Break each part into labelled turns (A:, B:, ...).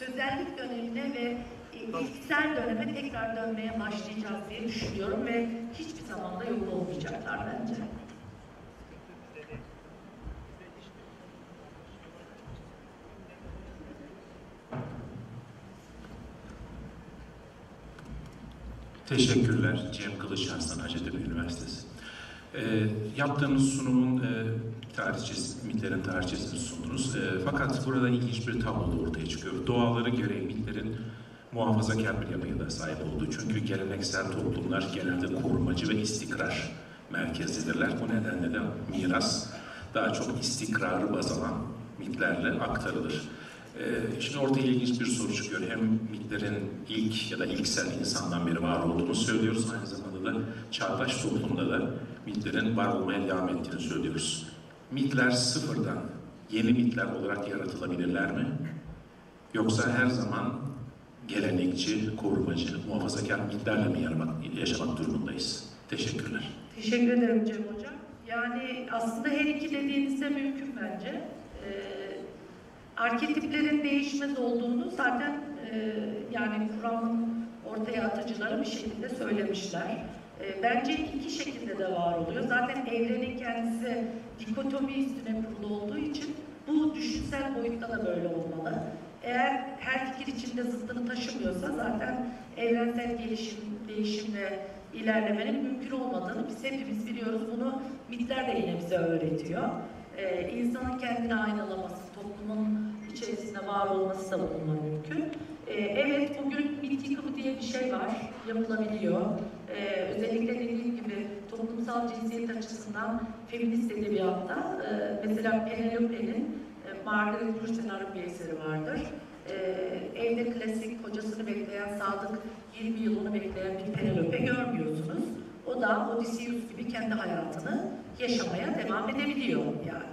A: sözellik dönemine ve ilksel döneme tekrar dönmeye başlayacağız diye düşünüyorum ve hiçbir zaman da yok olmayacaklar bence.
B: Teşekkürler Cem Kılıç Arslan Hacettepe Üniversitesi. Yaptığınız sunumun mitlerin tarihçesini sundunuz. Fakat burada ilginç bir tablo da ortaya çıkıyor. Doğaları gereği mitlerin muhafazakar bir yapıya da sahip olduğu. Çünkü geleneksel toplumlar genelde korumacı ve istikrar merkezlidirler. Bu nedenle de miras daha çok istikrarı baz alan mitlerle aktarılır. Şimdi ortaya ilginç bir soru çıkıyor. Hem mitlerin ilk ya da ilksel insandan beri var olduğunu söylüyoruz. Aynı zamanda da çağdaş toplumda da mitlerin var olmaya devam ettiğini söylüyoruz. Mitler sıfırdan yeni mitler olarak yaratılabilirler mi? Yoksa her zaman gelenekçi, korumacı, muhafazakar mitlerle mi yaşamak durumundayız? Teşekkürler.
A: Teşekkür ederim Cem Hocam. Yani aslında her iki dediğinizde mümkün bence. Arketiplerin değişmez olduğunu zaten yani Kur'an'ın ortaya atıcıları bir şekilde söylemişler. Bence iki şekilde de var oluyor. Zaten evrenin kendisi dikotomi üstüne kurulu olduğu için bu düşünsel boyutta da böyle olmalı. Eğer her fikir içinde zıttını taşımıyorsa zaten evrensel değişim ve ilerlemenin mümkün olmadığını biz hepimiz biliyoruz. Bunu mitler de yine bize öğretiyor. İnsanın kendini aynalaması, toplumun içerisinde var olması da bununla mümkün. Evet, bugün mit yıkımı diye bir şey var, yapılabiliyor. Özellikle dediğim gibi toplumsal cinsiyet açısından feminist edebiyatta mesela Penelope'nin Margaret Ursenar'ın bir eseri vardır. Evde klasik kocasını bekleyen, sadık 20 yılını bekleyen bir Penelope görmüyorsunuz. O da Odysseus gibi kendi hayatını yaşamaya devam edebiliyor yani.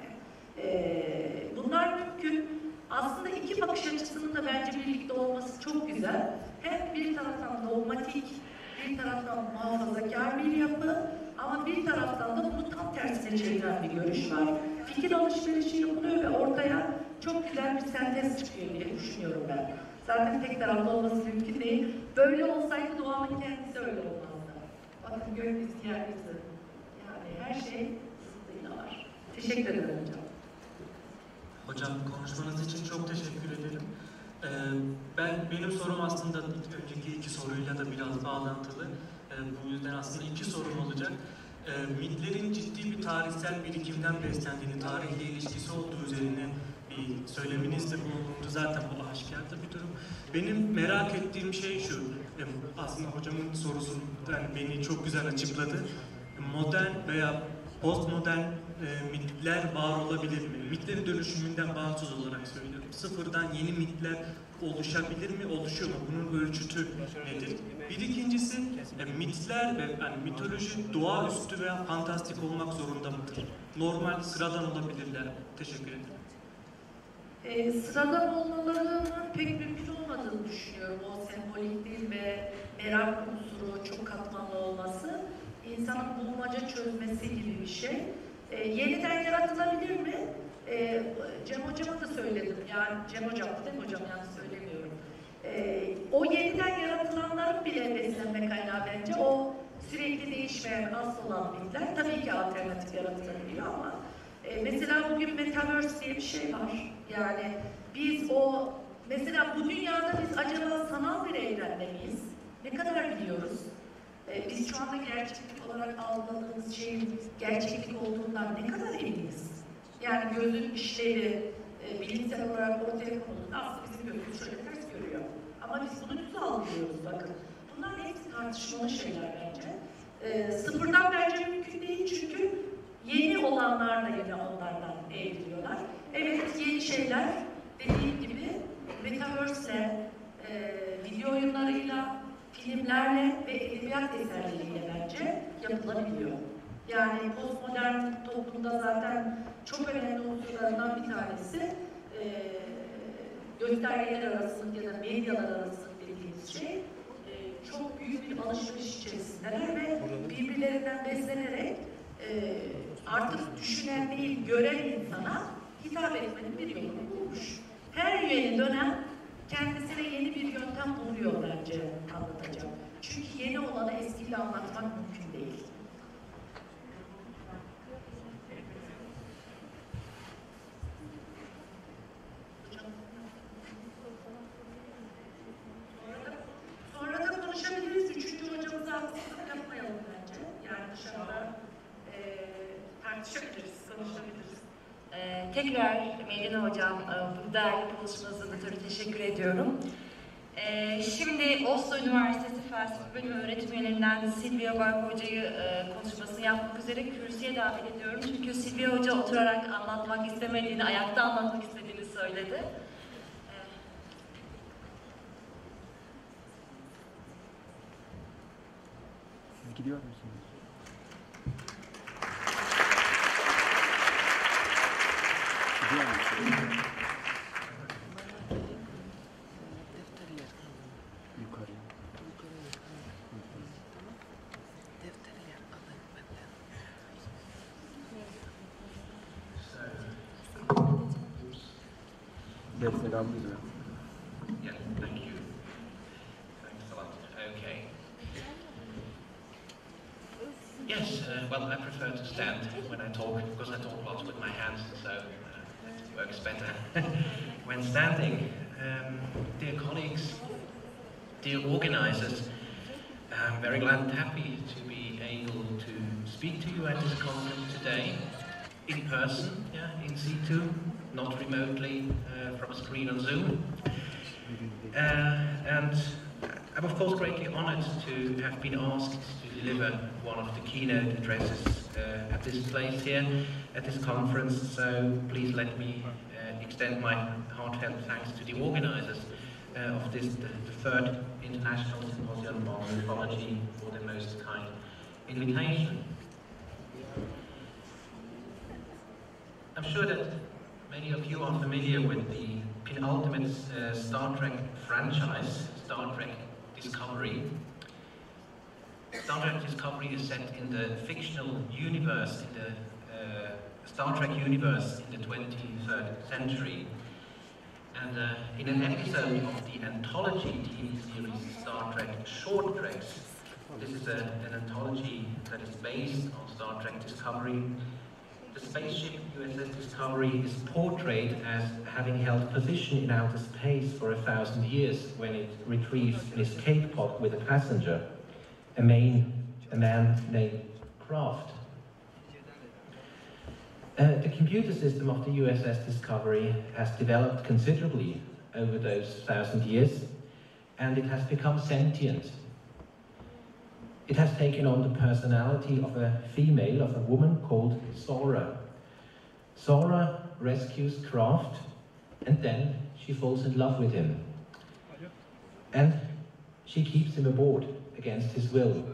A: Bunlar mümkün. Aslında iki bakış açısının da bence birlikte olması çok güzel. Hem bir taraftan dogmatik, bir taraftan muhafazakar bir yapı ama bir taraftan da bunu tam tersine çeviren bir görüş var. Fikir alışverişi yapılıyor ve ortaya çok güzel bir sentez çıkıyor diye düşünüyorum ben. Zaten tek taraflı olması mümkün değil. Böyle olsaydı doğanın kendisi öyle olmazdı. Bakın gökyüzü, yeryüzü. Yani her şey zıttıyla var. Teşekkür ederim hocam.
C: Hocam konuşmanız için çok teşekkür ederim. Benim sorum aslında önceki iki soruyla da biraz bağlantılı. Bu yüzden aslında iki sorum olacak. Mitlerin ciddi bir tarihsel birikimden beslendiğini, tarihle ilişkisi olduğu üzerine bir söyleminizde bulundu. Zaten bu aşikarda bir durum. Benim merak ettiğim şey şu, aslında hocamın sorusu yani beni çok güzel açıkladı. Modern veya postmodern mitler var olabilir mi? Mitlerin dönüşümünden bağımsız olarak söylüyorum. Sıfırdan yeni mitler oluşabilir mi? Oluşuyor mu? Bunun ölçütü nedir? Bir ikincisi, mitler ve yani mitoloji doğaüstü veya fantastik olmak zorunda mıdır? Normal, sıradan olabilirler. Teşekkür ederim.
A: Sıradan olmalarının pek mümkün olmadığını düşünüyorum. O sembolik değil ve merak unsuru çok katmanlı olması. İnsanın bulmaca çözmesi gibi bir şey. Yeniden yaratılabilir mi? Cem Hocam'a da söyledim. Yani Cem Hocam değil mi hocam? Yanlış söylemiyorum. O yeniden yaratılanların bile beslenme kaynağı bence. O sürekli değişmeyen, asıl olan mitler tabii ki alternatif yaratılabiliyor ama mesela bugün Metaverse diye bir şey var. Yani biz mesela bu dünyada biz acaba sanal bir evrende miyiz? Ne kadar biliyoruz? Biz şu anda gerçeklik olarak algıladığımız şeyin gerçeklik olduğundan ne kadar eminiz? Yani gözün işleri bilimsel olarak ortaya konulduğunda aslında bizim gözümüz şöyle ters görüyor. Ama biz bunu düz algılıyoruz bakın. Bunlar hepsi tartışmalı şeyler bence. Sıfırdan bence mümkün değil çünkü yeni olanlar da yine onlardan evriliyorlar. Evet yeni şeyler dediğim gibi Metaverse'le, video oyunlarıyla, filmlerle ve edebiyat eserleriyle bence yapılabiliyor. Yani postmodern toplumda zaten çok önemli unsurlarından bir tanesi göstergeler arasında ya da medyalar arasında dediğimiz şey çok büyük bir alışveriş içerisindeler ve birbirlerinden beslenerek artık düşünen değil, gören insana hitap etmenin bir yolunu bulmuş. Her yeni dönem kendisi yöntem buluyor bence anlatacak. Çünkü yeni olanı eskiyle anlatmak mümkün değil. Sonra da konuşabiliriz. Üçüncü hocamıza haksızlık yapmayalım bence. Yani dışarıda tartışabiliriz, konuşabiliriz.
D: Tekrar Medine Hocam bu değerli konuşmanızdan ötürü teşekkür ediyorum. Şimdi Oslo Üniversitesi Felsefe Bölümü öğretim üyelerinden Silvia Bark Hoca'yı konuşmasını yapmak üzere kürsüye davet ediyorum. Çünkü Silvia Hoca oturarak anlatmak istemediğini, ayakta anlatmak istediğini söyledi.
E: Siz gidiyor musunuz? Gidiyor musunuz? Yukarı. Defteri alıyor.
F: Yeah, thank you. Thanks a lot. Okay. Yes, well, I prefer to stand when I talk because I talk lots with my hands, so it works better when standing. Dear colleagues, dear organizers, I'm very glad and happy to be able to speak to you at this conference today, in person, in situ, not remotely from a screen on Zoom. And I'm of course greatly honoured to have been asked to deliver one of the keynote addresses at this place here, at this conference, so please let me extend my heartfelt thanks to the organisers of this, the third International Symposium on Mythology, for their most kind invitation. I'm sure that many of you are familiar with the penultimate Star Trek franchise, Star Trek Discovery. Star Trek Discovery is set in the fictional universe, in the Star Trek universe in the 23rd century. And in an episode of the anthology TV series Star Trek Short Treks, this is an anthology that is based on Star Trek Discovery, the spaceship USS Discovery is portrayed as having held position in outer space for 1,000 years when it retrieves an escape pod with a passenger, a man named Kraft. The computer system of the USS Discovery has developed considerably over those 1,000 years, and it has become sentient. It has taken on the personality of a female, of a woman called Sora. Sora rescues Kraft, and then she falls in love with him. And she keeps him aboard against his will.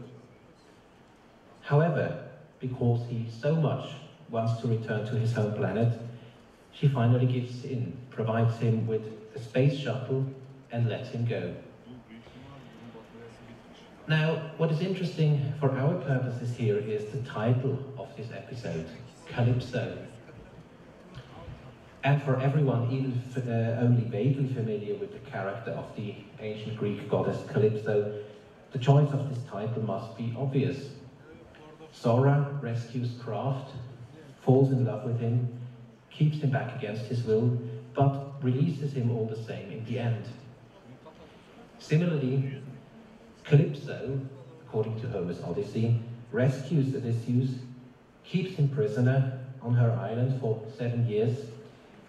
F: However, because he so much wants to return to his home planet, she finally gives in, provides him with a space shuttle, and lets him go. Now, what is interesting for our purposes here is the title of this episode, Calypso. And for everyone even only vaguely familiar with the character of the ancient Greek goddess Calypso, the choice of this title must be obvious. Sora rescues Kraft, falls in love with him, keeps him back against his will, but releases him all the same in the end. Similarly, Calypso, according to Homer's Odyssey, rescues Odysseus, keeps him prisoner on her island for 7 years,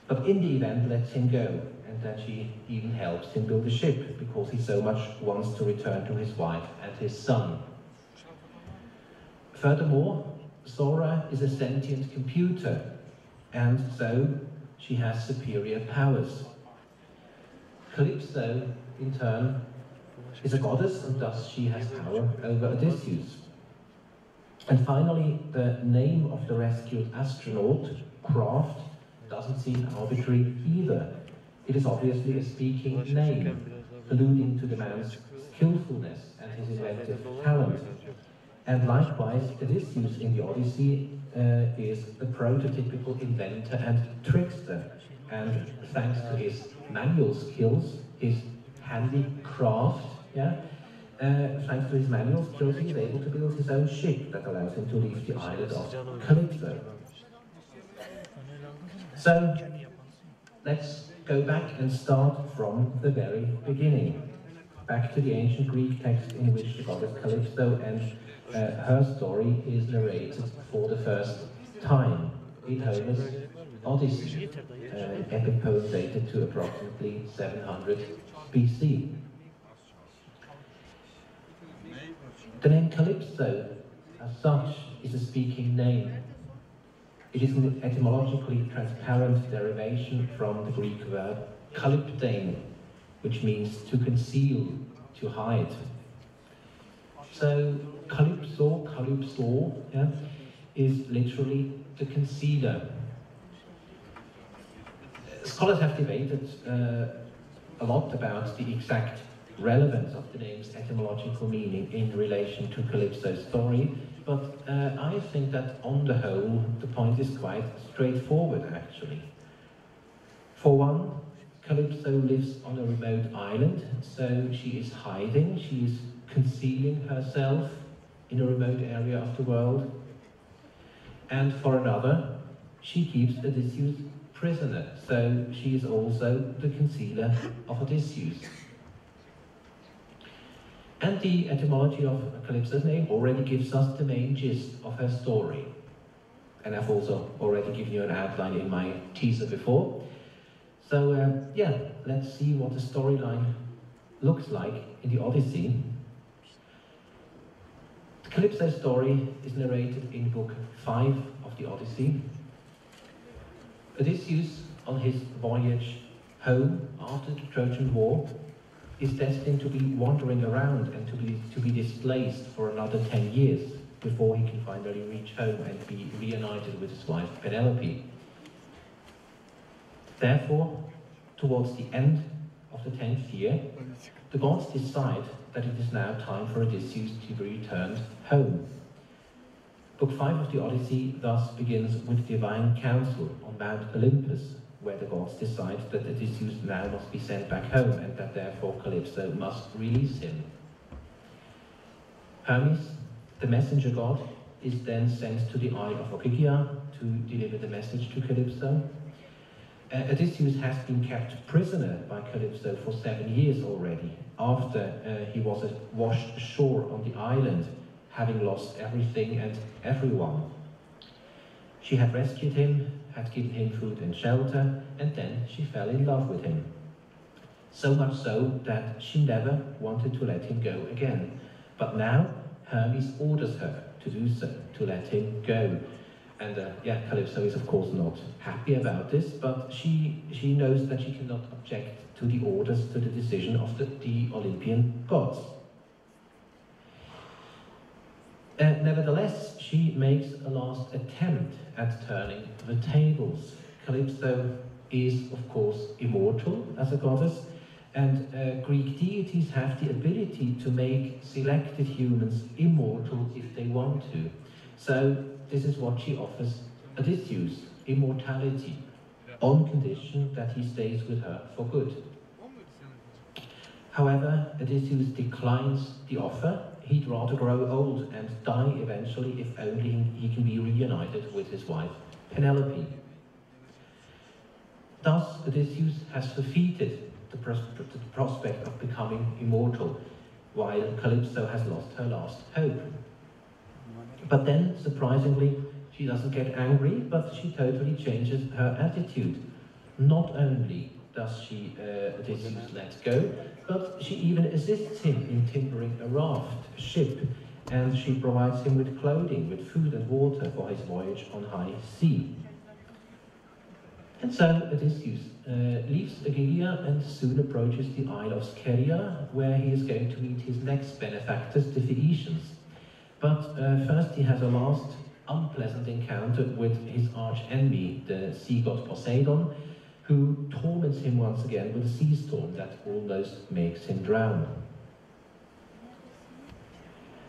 F: but in the event lets him go, and that she even helps him build a ship because he so much wants to return to his wife and his son. Furthermore, Sora is a sentient computer, and so she has superior powers. Calypso, in turn, is a goddess, and thus she has power over Odysseus. And finally, the name of the rescued astronaut, Kraft, doesn't seem arbitrary either. It is obviously a speaking name, alluding to the man's skillfulness and his inventive talent. And likewise, Odysseus in the Odyssey is the prototypical inventor and trickster. And thanks to his manual skills, his handicraft, yeah. Thanks to his manuals, Josie is able to build his own ship that allows him to leave the island of Calypso. So, let's go back and start from the very beginning. Back to the ancient Greek text in which the goddess Calypso and her story is narrated for the first time in Homer's Odyssey, an epic poem dated to approximately 700 BC. The name Calypso, as such, is a speaking name. It is an etymologically transparent derivation from the Greek verb kalyptein, which means to conceal, to hide. So, kalypso, yeah, is literally the concealer. Scholars have debated a lot about the exact relevance of the name's etymological meaning in relation to Calypso's story, but I think that on the whole the point is quite straightforward actually. For one, Calypso lives on a remote island, so she is hiding, she is concealing herself in a remote area of the world. And for another, she keeps Odysseus prisoner, so she is also the concealer of Odysseus. And the etymology of Calypso's name already gives us the main gist of her story. And I've also already given you an outline in my teaser before. So yeah, let's see what the storyline looks like in the Odyssey. The Calypso story is narrated in book 5 of the Odyssey. Odysseus, on his voyage home after the Trojan War, is destined to be wandering around and to be displaced for another 10 years before he can finally reach home and be reunited with his wife Penelope. Therefore, towards the end of the 10th year, the gods decide that it is now time for Odysseus to be returned home. Book 5 of the Odyssey thus begins with divine council on Mount Olympus, where the gods decide that Odysseus now must be sent back home and that therefore Calypso must release him. Hermes, the messenger god, is then sent to the Isle of Ogygia to deliver the message to Calypso. Odysseus has been kept prisoner by Calypso for 7 years already, after he was washed ashore on the island, having lost everything and everyone. She had rescued him, had given him food and shelter, and then she fell in love with him. So much so that she never wanted to let him go again. But now Hermes orders her to do so, to let him go. And yeah, Calypso is of course not happy about this, but she knows that she cannot object to the orders, to the decision of the Olympian gods. Nevertheless, she makes a last attempt at turning the tables. Calypso is, of course, immortal as a goddess, and Greek deities have the ability to make selected humans immortal if they want to. So this is what she offers Odysseus, immortality, on condition that he stays with her for good. However, Odysseus declines the offer. He'd rather grow old and die eventually if only he can be reunited with his wife Penelope. Thus, Odysseus has forfeited the prospect of becoming immortal, while Calypso has lost her last hope. But then, surprisingly, she doesn't get angry, but she totally changes her attitude. Not only does she Odysseus let go, but she even assists him in timbering a raft, a ship, and she provides him with clothing, with food and water for his voyage on high sea. And so Odysseus leaves Ogygia and soon approaches the Isle of Scheria, where he is going to meet his next benefactors, the Phaeacians. But first he has a last unpleasant encounter with his arch-enemy, the sea god Poseidon, who torments him once again with a sea storm that almost makes him drown.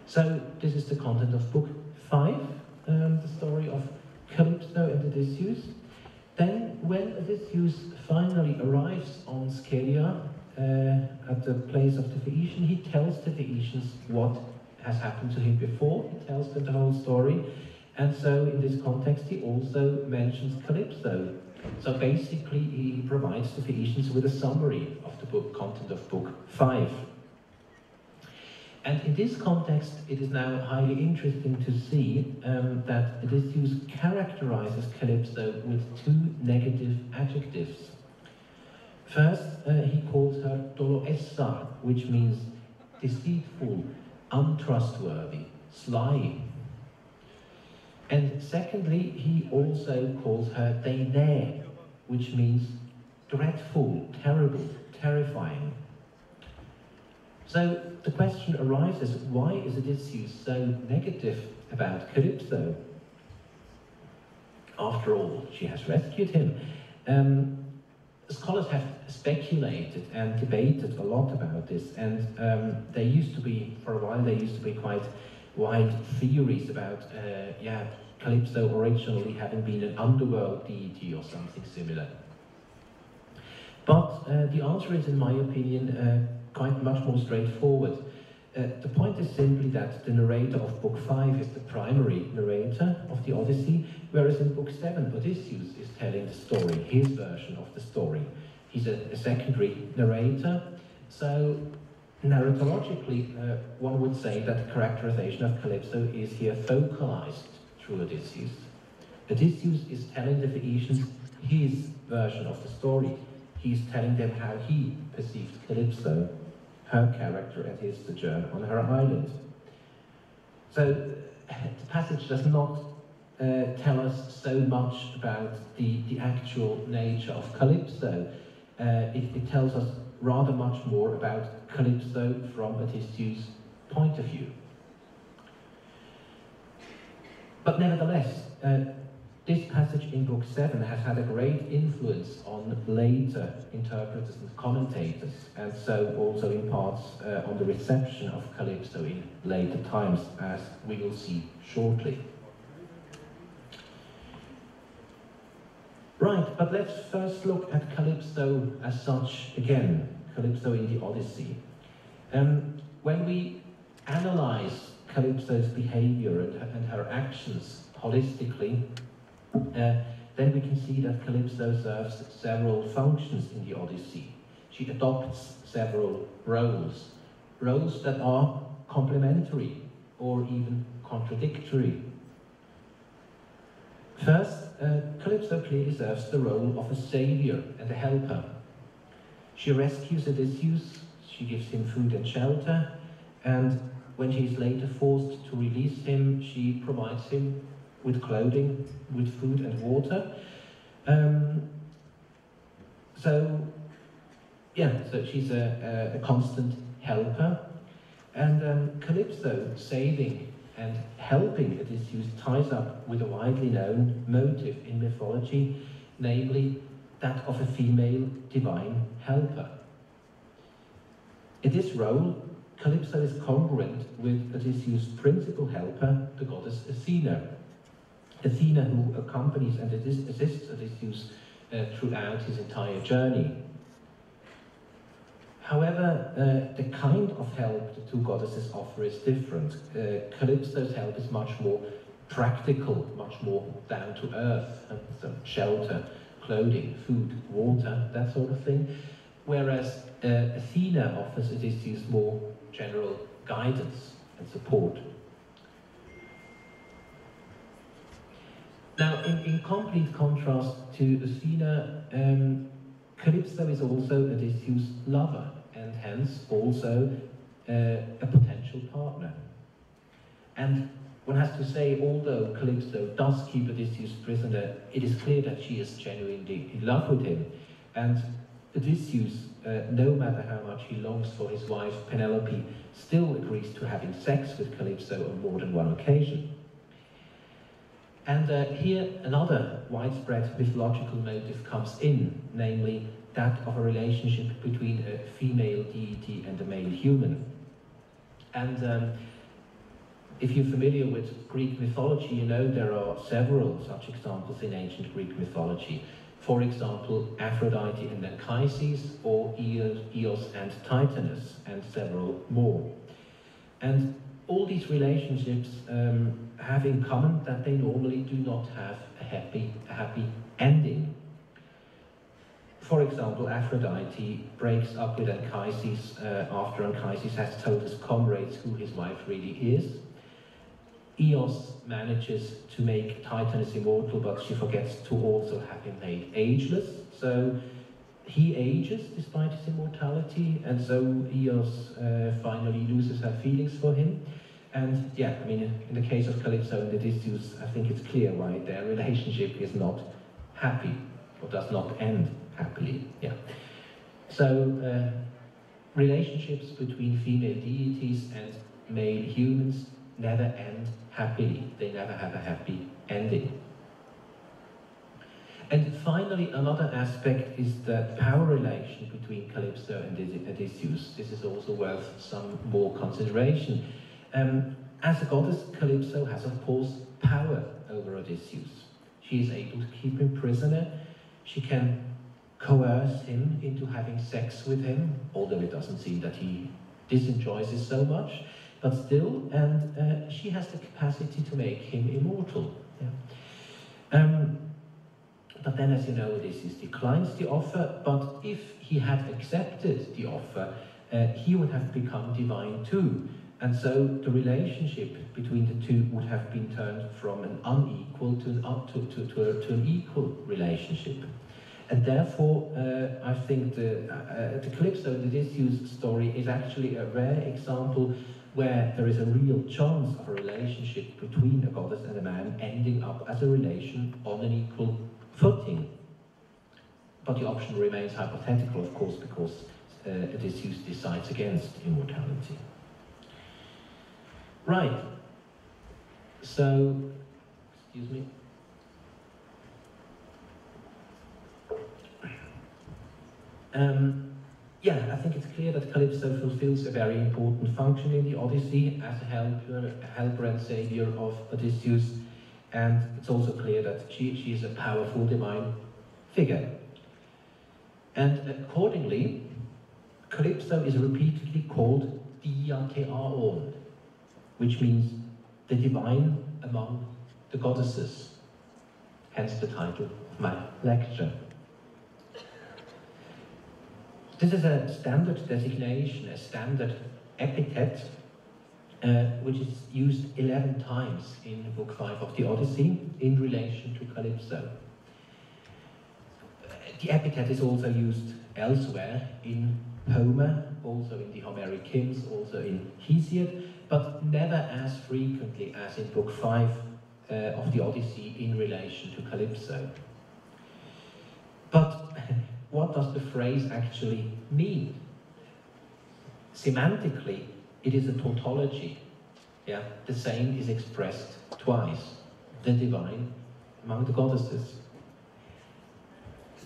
F: So this is the content of book 5, the story of Calypso and Odysseus. Then, when Odysseus finally arrives on Scheria, at the place of the Phaeacian, he tells the Phaeacians what has happened to him before. He tells them the whole story. And so in this context, he also mentions Calypso. So basically, he provides the Phaeacians with a summary of the book, content of book 5. And in this context, it is now highly interesting to see that Odysseus characterizes Calypso with 2 negative adjectives. First, he calls her Doloessa, which means deceitful, untrustworthy, sly. And secondly, he also calls her Danae, which means dreadful, terrible, terrifying. So the question arises, why is Odysseus so negative about Calypso? After all, she has rescued him. Scholars have speculated and debated a lot about this, and there used to be, for a while, there used to be quite wide theories about, Calypso originally having been an underworld deity or something similar. But the answer is, in my opinion, quite much more straightforward. The point is simply that the narrator of Book 5 is the primary narrator of the Odyssey, whereas in Book 7, Odysseus is telling the story, his version of the story. He's a secondary narrator, so narratologically, one would say that the characterization of Calypso is here focalized through Odysseus. Odysseus is telling the Phaeacians his version of the story. He's telling them how he perceived Calypso, her character at his sojourn on her island. So the passage does not tell us so much about the actual nature of Calypso. It tells us rather much more about Calypso from Odysseus' point of view. But nevertheless, this passage in Book 7 has had a great influence on later interpreters and commentators, and so also in parts on the reception of Calypso in later times, as we will see shortly. Right, but let's first look at Calypso as such again, Calypso in the Odyssey. When we analyze Calypso's behavior and her actions holistically, then we can see that Calypso serves several functions in the Odyssey. She adopts several roles that are complementary or even contradictory. First, Calypso clearly serves the role of a savior and a helper. She rescues Odysseus, she gives him food and shelter, and when she is later forced to release him, she provides him with clothing, with food and water. So she's a constant helper. And Calypso saving and helping Odysseus ties up with a widely known motive in mythology, namely that of a female divine helper. In this role, Calypso is congruent with Odysseus' principal helper, the goddess Athena. Athena, who accompanies and assists Odysseus throughout his entire journey. However, the kind of help the two goddesses offer is different. Calypso's help is much more practical, much more down to earth, so shelter, clothing, food, water, that sort of thing. Whereas Athena offers Odysseus more general guidance and support. Now, in complete contrast to Athena, Calypso is also Odysseus' lover, and hence also a potential partner. And one has to say, although Calypso does keep Odysseus prisoner, it is clear that she is genuinely in love with him. And Odysseus, no matter how much he longs for his wife Penelope, still agrees to having sex with Calypso on more than one occasion. And here another widespread mythological motive comes in, namely that of a relationship between a female deity and a male human. And if you're familiar with Greek mythology, you know there are several such examples in ancient Greek mythology. for example, Aphrodite and Anchises, or Eos and Titanus, and several more. And all these relationships have in common that they normally do not have a happy ending. For example, Aphrodite breaks up with Anchises after Anchises has told his comrades who his wife really is. Eos manages to make Titanus immortal, but she forgets to also have him made ageless. So he ages despite his immortality, and so Eos finally loses her feelings for him. And yeah, I mean, in the case of Calypso and Odysseus, I think it's clear why their relationship is not happy, or does not end happily. Yeah. So relationships between female deities and male humans never end happily. They never have a happy ending. And finally, another aspect is the power relation between Calypso and Odysseus. This is also worth some more consideration. As a goddess, Calypso has, of course, power over Odysseus. She is able to keep him prisoner. She can coerce him into having sex with him, although it doesn't seem that he disenjoys it so much, but still, and she has the capacity to make him immortal. Yeah. But then, as you know, Odysseus declines the offer, but if he had accepted the offer, he would have become divine too. And so the relationship between the two would have been turned from an unequal to an equal relationship. And therefore, I think the Calypso and Odysseus story is actually a rare example where there is a real chance of a relationship between a goddess and a man ending up as a relation on an equal footing. But the option remains hypothetical, of course, because Odysseus decides against immortality. Right. So, excuse me. Yeah, I think it's clear that Calypso fulfills a very important function in the Odyssey as a helper and savior of Odysseus, and it's also clear that she is a powerful divine figure. And accordingly, Calypso is repeatedly called Diatheaon, which means the divine among the goddesses, hence the title of my lecture. This is a standard designation, a standard epithet, which is used 11 times in Book 5 of the Odyssey in relation to Calypso. The epithet is also used elsewhere in Homer, also in the Homeric hymns, also in Hesiod, but never as frequently as in Book 5 of the Odyssey in relation to Calypso. But what does the phrase actually mean? Semantically, it is a tautology. Yeah? The same is expressed twice, the divine among the goddesses.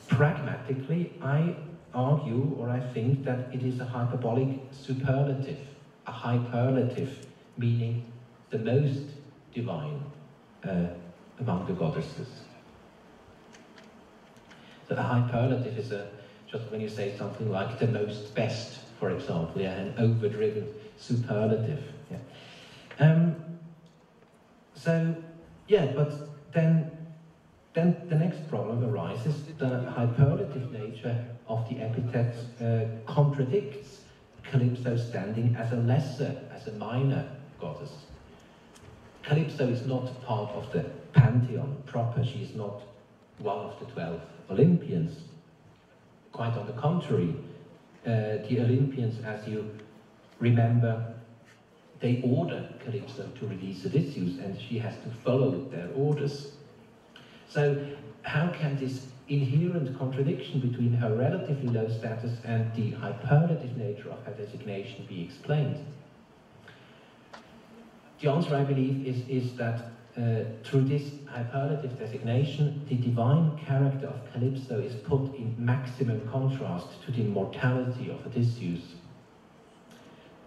F: Pragmatically, I argue, or I think, that it is a hyperbolic superlative, a hyperlative, meaning the most divine among the goddesses. So a hyperlative is just when you say something like the most best, for example, yeah, an overdriven superlative. Yeah. So, yeah, but then the next problem arises. The hyperlative nature of the epithet contradicts Calypso's standing as a lesser, as a minor goddess. Calypso is not part of the pantheon proper. She is not one of the 12 Olympians. Quite on the contrary, the Olympians, as you remember, they order Calypso to release Odysseus, and she has to follow their orders. So how can this inherent contradiction between her relatively low status and the hyperlative nature of her designation be explained? The answer, I believe, is that through this hyperlative designation, the divine character of Calypso is put in maximum contrast to the immortality of Odysseus.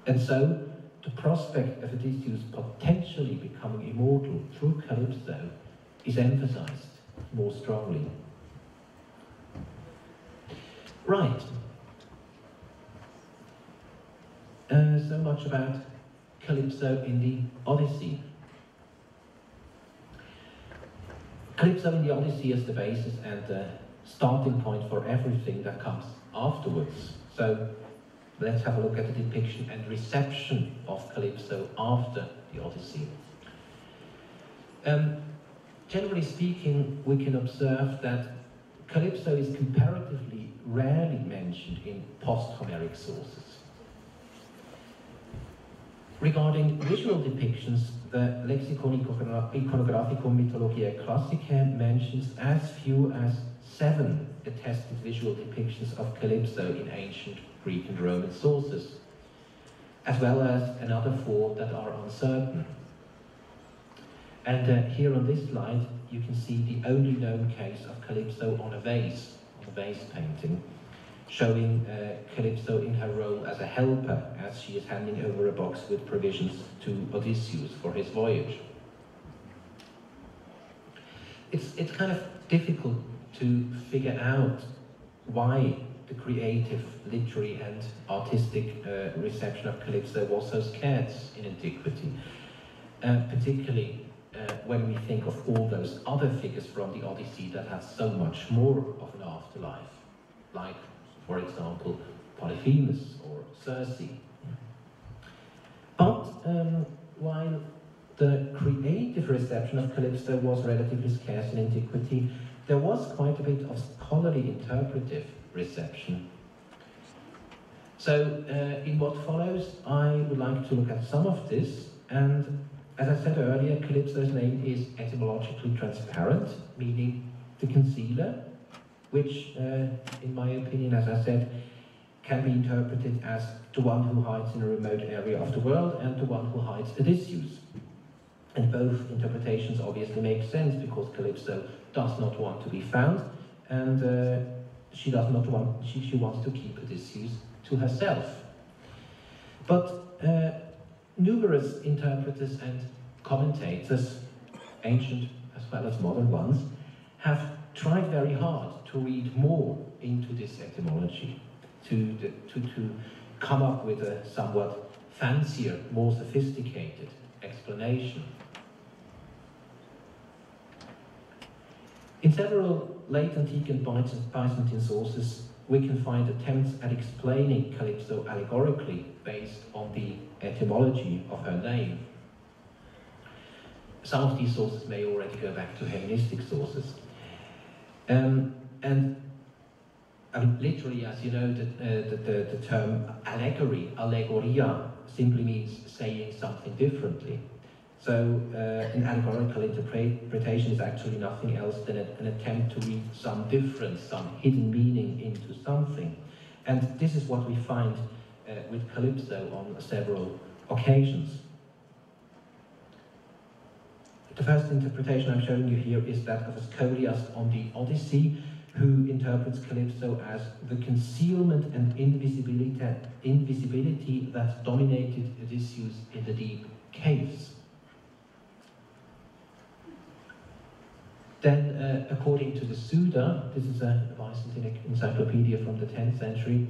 F: And so, the prospect of Odysseus potentially becoming immortal through Calypso is emphasized more strongly. Right. So much about Calypso in the Odyssey. Calypso in the Odyssey is the basis and the starting point for everything that comes afterwards. So let's have a look at the depiction and reception of Calypso after the Odyssey. Generally speaking, we can observe that Calypso is comparatively rarely mentioned in post-Homeric sources. Regarding visual depictions, the Lexicon Iconographicum Mythologiae Classicae mentions as few as 7 attested visual depictions of Calypso in ancient Greek and Roman sources, as well as another 4 that are uncertain. And here on this slide, you can see the only known case of Calypso on a vase painting, showing Calypso in her role as a helper, as she is handing over a box with provisions to Odysseus for his voyage. It's kind of difficult to figure out why the creative, literary and artistic reception of Calypso was so scarce in antiquity, particularly when we think of all those other figures from the Odyssey that have so much more of an afterlife, like, for example, Polyphemus or Circe. But while the creative reception of Calypso was relatively scarce in antiquity, there was quite a bit of scholarly interpretive reception. So in what follows, I would like to look at some of this, and as I said earlier, Calypso's name is etymologically transparent, meaning the concealer, which, in my opinion, as I said, can be interpreted as the one who hides in a remote area of the world and the one who hides Odysseus. And both interpretations obviously make sense, because Calypso does not want to be found, and she wants to keep Odysseus to herself. But numerous interpreters and commentators, ancient as well as modern ones, have tried very hard to read more into this etymology, to come up with a somewhat fancier, more sophisticated explanation. In several late antique and Byzantine sources, we can find attempts at explaining Calypso allegorically based on the etymology of her name. Some of these sources may already go back to Hellenistic sources. And I mean, literally, as you know, the term allegory, allegoria, simply means saying something differently. So an allegorical interpretation is actually nothing else than an attempt to read some difference, some hidden meaning into something. And this is what we find with Calypso on several occasions. The first interpretation I'm showing you here is that of Ascolius on the Odyssey, who interprets Calypso as the concealment and invisibility that dominated Odysseus in the deep caves. Then, according to the Suda, this is a Byzantine encyclopedia from the 10th century,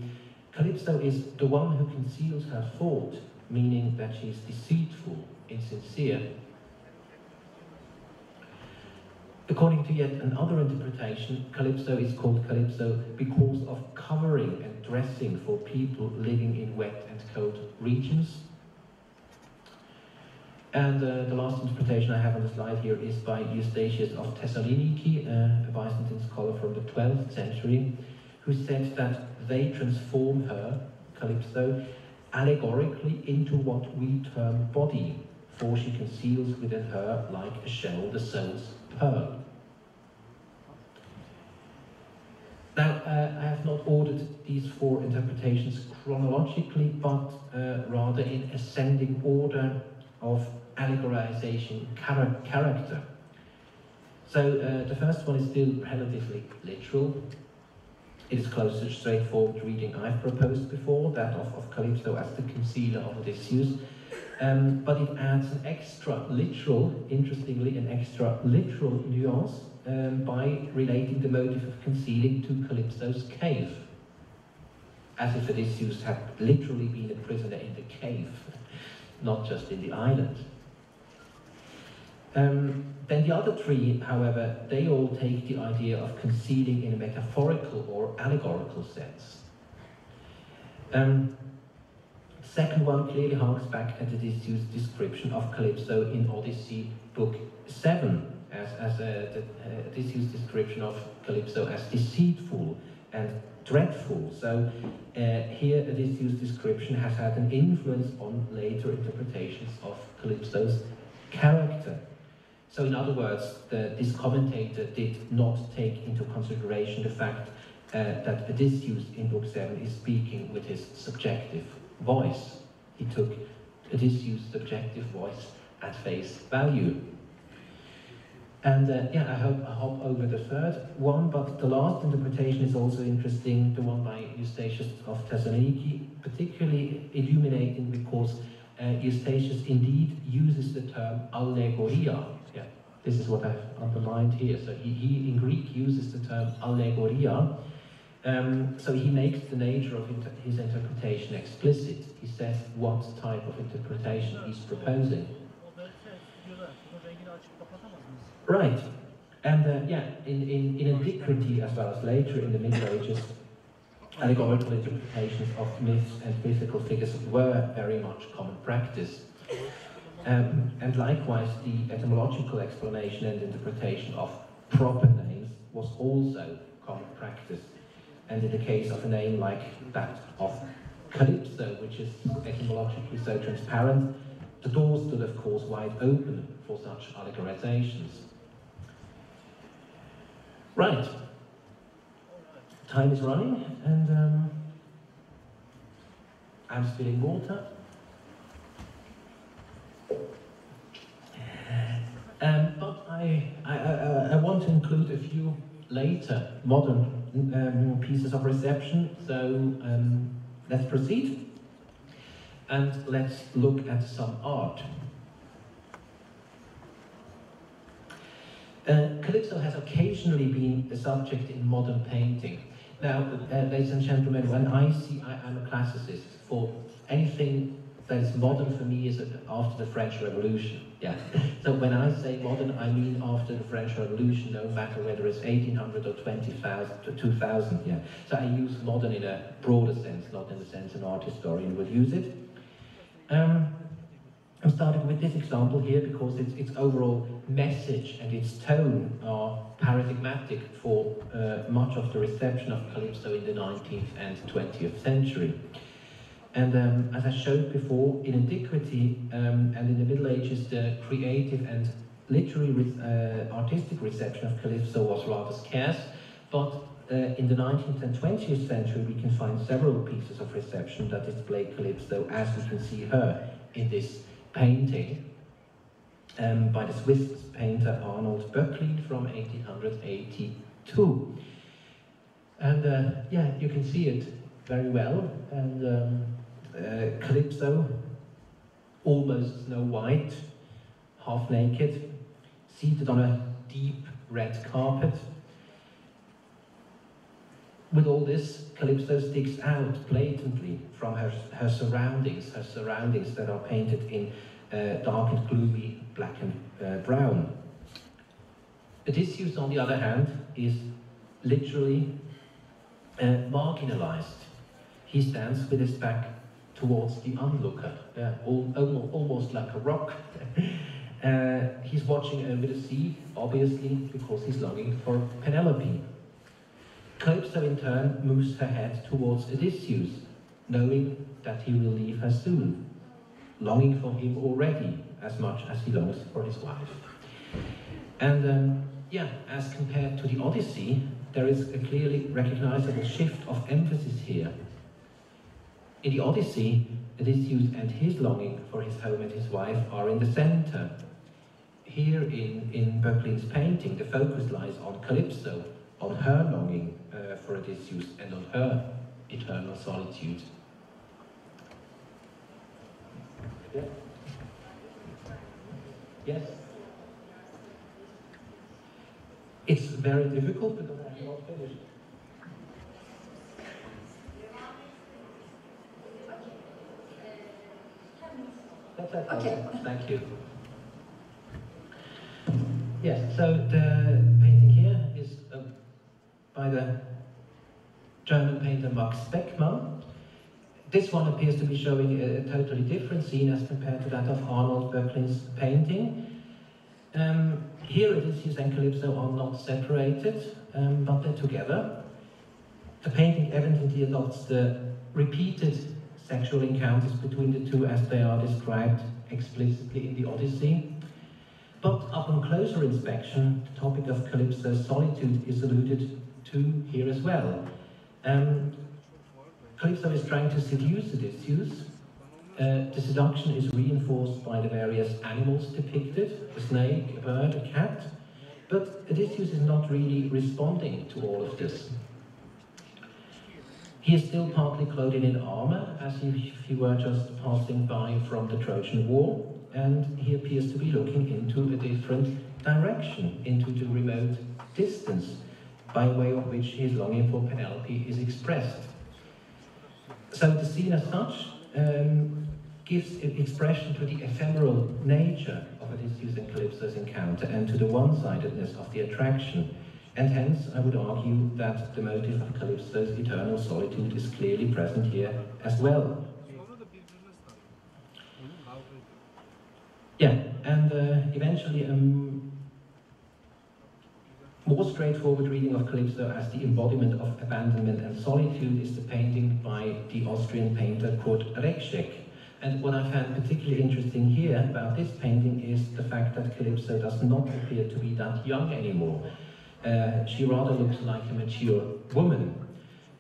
F: Calypso is the one who conceals her thought, meaning that she is deceitful, insincere. According to yet another interpretation, Calypso is called Calypso because of covering and dressing for people living in wet and cold regions. And the last interpretation I have on the slide here is by Eustachius of Thessaloniki, a Byzantine scholar from the 12th century, who said that they transform her, Calypso, allegorically into what we term body, for she conceals within her, like a shell, the soul's pearl. Now, I have not ordered these 4 interpretations chronologically, but rather in ascending order of allegorization character. So the first one is still relatively literal. It is close to the straightforward reading I've proposed before, that of Calypso as the concealer of Odysseus. But it adds an extra literal, interestingly, an extra literal nuance by relating the motive of concealing to Calypso's cave. as if Odysseus had literally been a prisoner in the cave, not just in the island. Then the other three, however, they all take the idea of concealing in a metaphorical or allegorical sense. Second one clearly harks back at Odysseus' description of Calypso in Odyssey Book 7, as Odysseus' description of Calypso as deceitful and dreadful. So here Odysseus' description has had an influence on later interpretations of Calypso's character. So in other words, this commentator did not take into consideration the fact that Odysseus in Book 7 is speaking with his subjective voice. He took Odysseus' subjective voice at face value. And yeah, I hop over the third one, but the last interpretation is also interesting, the one by Eustachius of Thessaloniki, particularly illuminating because Eustachius indeed uses the term allegoria. Yeah, this is what I've underlined here. So he in Greek uses the term allegoria. So he makes the nature of his interpretation explicit. He says what type of interpretation he's proposing. Right, and yeah, in antiquity as well as later in the Middle Ages, allegorical interpretations of myths and mythical figures were very much common practice. And likewise, the etymological explanation and interpretation of proper names was also common practice. And in the case of a name like that of Calypso, which is etymologically so transparent, the door stood, of course, wide open for such allegorizations. Right. Time is running, and I'm spilling water. But I want to include a few later modern pieces of reception, so let's proceed and let's look at some art. Calypso has occasionally been a subject in modern painting. Now, ladies and gentlemen, when I'm a classicist, for anything that is modern for me is after the French Revolution. Yeah. So when I say modern, I mean after the French Revolution, no matter whether it's 1800 or 2000. Yeah. So I use modern in a broader sense, not in the sense an art historian would use it. I'm starting with this example here because its overall message and its tone are paradigmatic for much of the reception of Calypso in the 19th and 20th century. And as I showed before, in antiquity and in the Middle Ages, the creative and literary artistic reception of Calypso was rather scarce, but in the 19th and 20th century we can find several pieces of reception that display Calypso as we can see her in this painting by the Swiss painter Arnold Böcklin from 1882. And yeah, you can see it very well. And Calypso, almost Snow White, half naked, seated on a deep red carpet. With all this, Calypso sticks out blatantly from her surroundings that are painted in dark and gloomy black and brown. Odysseus, on the other hand, is literally marginalized. He stands with his back towards the onlooker, almost like a rock. He's watching over the sea, obviously, because he's longing for Penelope. Calypso, in turn, moves her head towards Odysseus, knowing that he will leave her soon, longing for him already as much as he longs for his wife. And yeah, as compared to the Odyssey, there is a clearly recognizable shift of emphasis here. In the Odyssey, Odysseus and his longing for his home and his wife are in the center. Here in Böcklin's painting, the focus lies on Calypso, on her longing for Odysseus and on her eternal solitude. Yeah. Yes? It's very difficult because I have not finished. That's okay.
D: Okay.
F: Thank you. Yes, so the painting here is by the German painter Max Beckmann. This one appears to be showing a totally different scene as compared to that of Arnold Böcklin's painting. Here Odysseus and Calypso are not separated, but they're together. The painting evidently adopts the repeated sexual encounters between the two as they are described explicitly in the Odyssey. But upon closer inspection, the topic of Calypso's solitude is alluded to here as well. Calypso is trying to seduce Odysseus. The seduction is reinforced by the various animals depicted, a snake, a bird, a cat, but Odysseus is not really responding to all of this. He is still partly clothed in armor, as if he were just passing by from the Trojan War, and he appears to be looking into a different direction, into the remote distance, by way of which his longing for Penelope is expressed. So the scene as such gives expression to the ephemeral nature of Odysseus and Calypso's encounter and to the one-sidedness of the attraction. And hence, I would argue that the motive of Calypso's eternal solitude is clearly present here as well. Yeah, and eventually more straightforward reading of Calypso as the embodiment of abandonment and solitude is the painting by the Austrian painter Kurt Rekschek. And what I found particularly interesting here about this painting is the fact that Calypso does not appear to be that young anymore. She rather looks like a mature woman.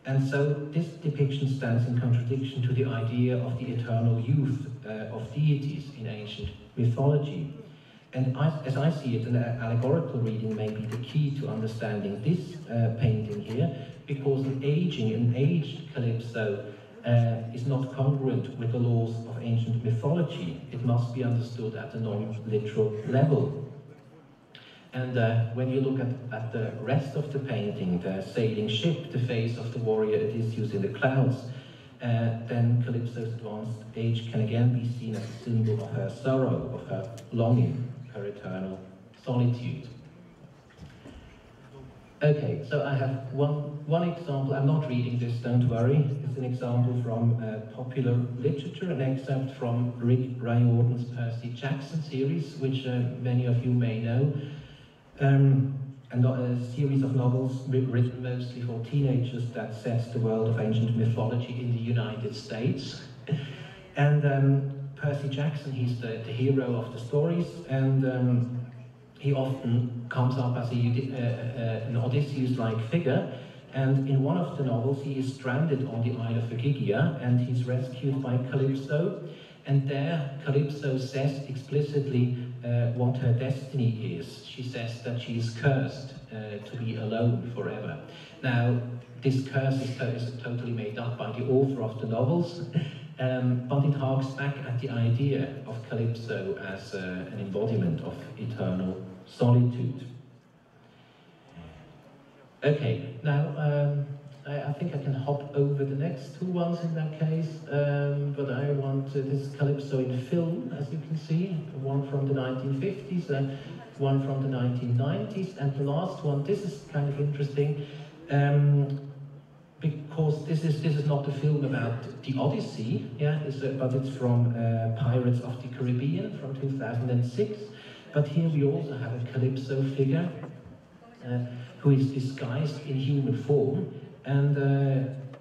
F: And so this depiction stands in contradiction to the idea of the eternal youth of deities in ancient mythology. And as I see it, an allegorical reading may be the key to understanding this painting here, because an aged Calypso is not congruent with the laws of ancient mythology. It must be understood at a non-literal level. And when you look at the rest of the painting, the sailing ship, the face of the warrior Odysseus in the clouds, then Calypso's advanced age can again be seen as a symbol of her sorrow, of her longing, her eternal solitude. Okay, so I have one example. I'm not reading this, don't worry. It's an example from popular literature, an excerpt from Rick Riordan's Percy Jackson series, which many of you may know. A series of novels written mostly for teenagers that sets the world of ancient mythology in the United States. And Percy Jackson, he's the hero of the stories, and he often comes up as an Odysseus-like figure. And in one of the novels, he is stranded on the Isle of Ogygia, and he's rescued by Calypso. And there, Calypso says explicitly what her destiny is. She says that she is cursed to be alone forever. Now, this curse is totally made up by the author of the novels, but it harks back at the idea of Calypso as an embodiment of eternal solitude. Okay, now I think I can hop over the next two ones in that case, but I want this Calypso in film, as you can see, one from the 1950s, one from the 1990s, and the last one, this is kind of interesting, because this is not a film about the Odyssey, yeah, but it's from Pirates of the Caribbean from 2006, but here we also have a Calypso figure who is disguised in human form. And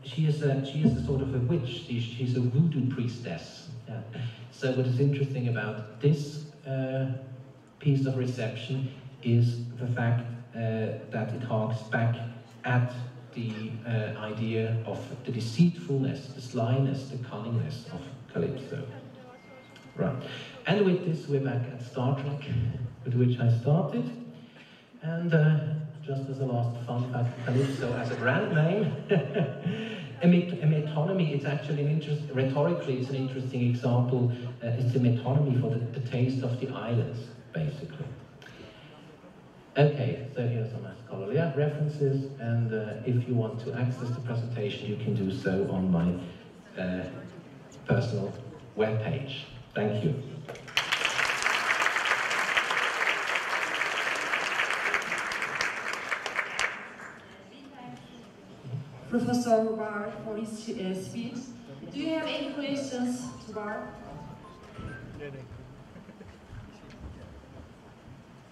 F: she is a sort of a witch. She's a voodoo priestess. Yeah. So what is interesting about this piece of reception is the fact that it harks back at the idea of the deceitfulness, the slyness, the cunningness of Calypso. Right. And with this, we're back at Star Trek, with which I started. And just as a last fun fact, Calypso as a brand name, a metonymy, it's actually rhetorically, it's an interesting example. It's a metonymy for the taste of the islands, basically. Okay, so here are some scholarly references, and if you want to access the presentation, you can do so on my personal webpage. Thank you.
G: Professor Bar for his speech. Do you have any questions to Bar?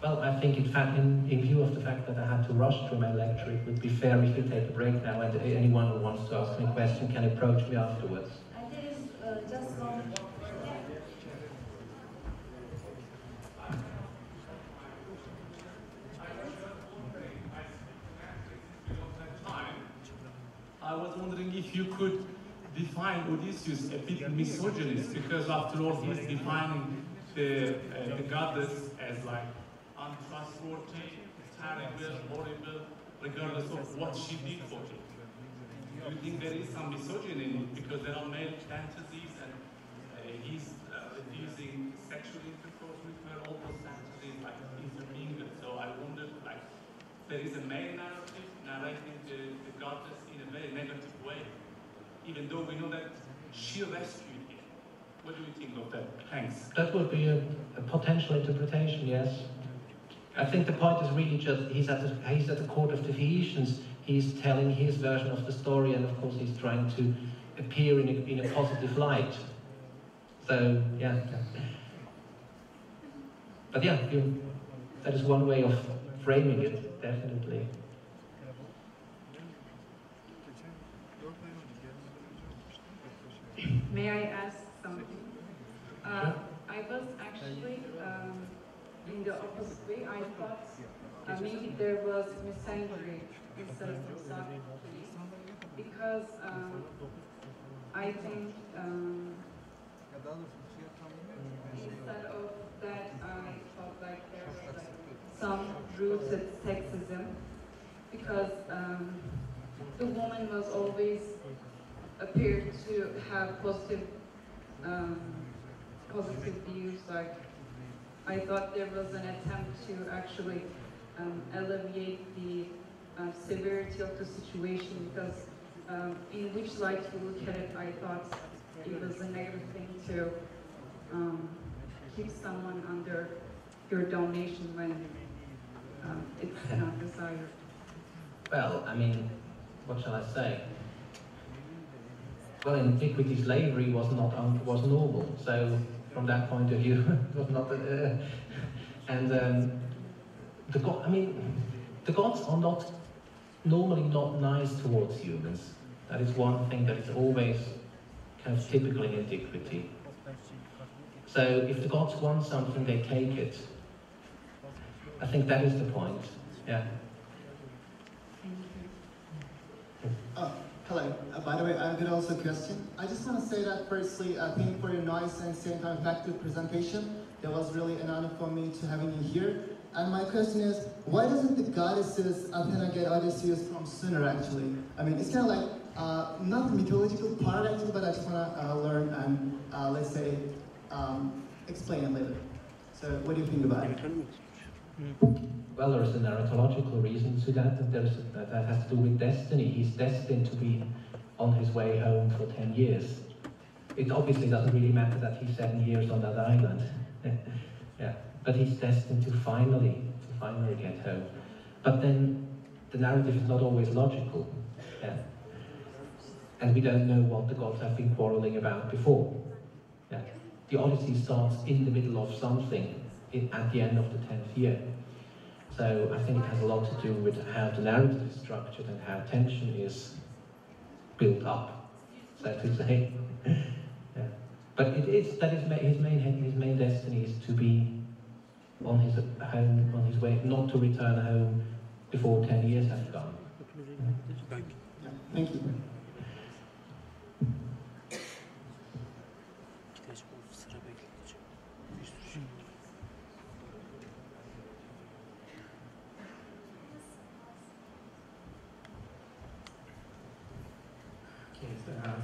F: Well, I think in view of the fact that I had to rush through my lecture, it would be fair if we take a break now, and anyone who wants to ask me a question can approach me afterwards.
G: And there is just one.
H: I was wondering if you could define Odysseus a bit misogynist, because after all he's defining the goddess as like untrustworthy, terrible, horrible, regardless of what she did for him. Do you think there is some misogyny in it because there are male fantasies and he's refusing sexual intercourse with her, all those fantasies like intermingled? So I wondered, like, there is a male narrative narrating the goddess in a very negative way, even though we know that she rescued him. What do you think of that? Thanks.
F: That would be a potential interpretation, yes. I think the point is really just he's at the court of the Phaeacians. He's telling his version of the story, and of course he's trying to appear in a positive light. So yeah. But yeah, that is one way of framing it, definitely.
I: May I ask something? I was actually in the opposite way. I thought maybe there was misandry instead of misogyny, because I think instead of that, I felt like there was like some rooted sexism, because the woman was always appeared to have positive views. Like, I thought there was an attempt to actually alleviate the severity of the situation, because in which light you look at it, I thought it was a negative thing to keep someone under your domination when it's not desired.
F: Well, I mean, what shall I say? Well, in antiquity, slavery was normal. So, from that point of view, it was not. The gods are normally not nice towards humans. That is one thing that is always kind of typical in antiquity. So, if the gods want something, they take it. I think that is the point. Yeah.
J: Hello. By the way, I've got also a question. I just want to say that firstly, thank you for your nice and same time effective presentation. That was really an honor for me to having you here. And my question is, why doesn't the goddesses Athena get Odysseus from sooner actually? I mean, it's kind of like, not the mythological part actually, but I just want to learn and, let's say, explain it later. So what do you think about it?
F: Well, there is a narratological reason to that, and that has to do with destiny. He's destined to be on his way home for 10 years. It obviously doesn't really matter that he's 7 years on that island. Yeah, but he's destined to finally get home. But then the narrative is not always logical. Yeah. And we don't know what the gods have been quarreling about before. Yeah. The Odyssey starts in the middle of something at the end of the 10th year. So I think it has a lot to do with how the narrative is structured and how tension is built up, so to say. Yeah. But his main destiny is to be on his home, on his way, not to return home before 10 years have gone.
J: Thank you.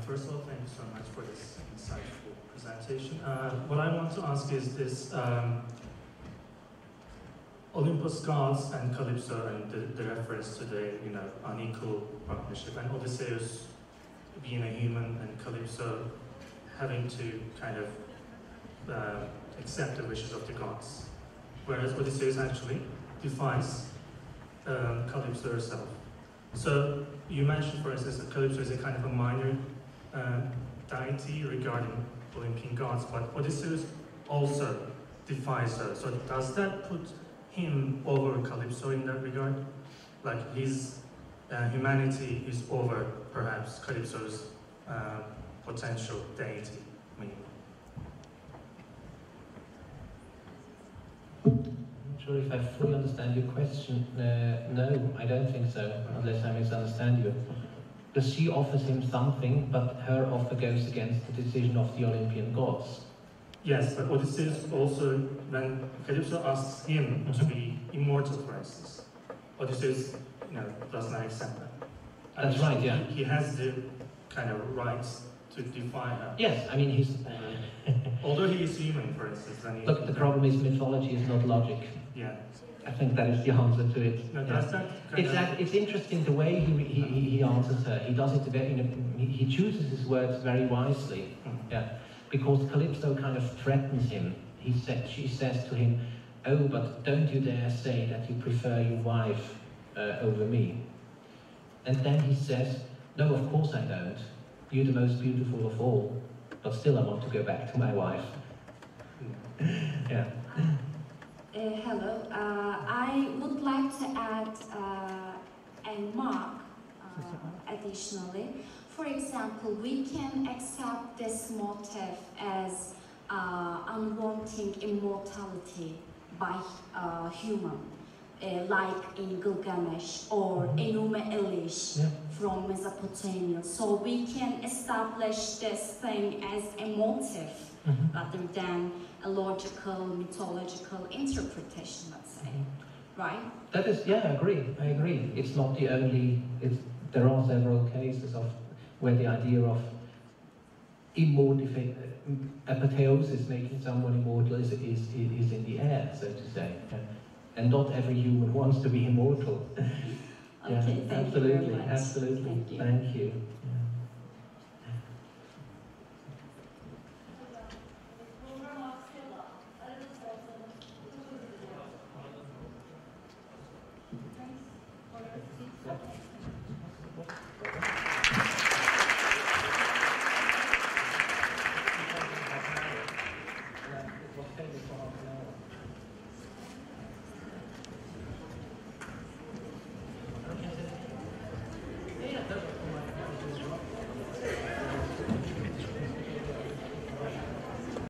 K: First of all, thank you so much for this insightful presentation. What I want to ask is this, Olympus gods and Calypso and the reference to the unequal partnership, and Odysseus being a human and Calypso having to kind of accept the wishes of the gods. Whereas Odysseus actually defies Calypso herself. So you mentioned, for instance, that Calypso is a kind of a minor deity regarding Olympian gods, but Odysseus also defies her. So does that put him over Calypso in that regard? Like his humanity is over, perhaps, Calypso's potential deity?
F: I'm not sure if I fully understand your question. No, I don't think so, unless I misunderstand you. Because she offers him something, but her offer goes against the decision of the Olympian gods.
K: Yes, but Odysseus also, when Calypso asks him to be immortal, for instance, Odysseus does not accept that.
F: That's right, yeah.
K: He has the kind of rights to defy her.
F: Yes, I mean, he's...
K: Although he is human, for instance. Then
F: Look, the problem is mythology is not logic.
K: Yeah.
F: I think that is the answer to it.
K: No,
F: yeah. It's interesting the way he answers her. He does it very, he chooses his words very wisely. Yeah, because Calypso kind of threatens him. She says to him, "Oh, but don't you dare say that you prefer your wife over me." And then he says, "No, of course I don't. You're the most beautiful of all, but still I want to go back to my wife." Yeah.
L: Hello. I would like to add a mark additionally. For example, we can accept this motive as unwanting immortality by human, like in Gilgamesh or Enuma Elish from Mesopotamia. So we can establish this thing as a motive rather than a logical, mythological interpretation, let's say, right?
F: That is, yeah, I agree. It's not the only, there are several cases of where the idea of apotheosis, making someone immortal, is in the air, so to say. And not every human wants to be immortal.
L: Okay, thank you very much.
F: Absolutely.
L: Thank you.
F: Thank you.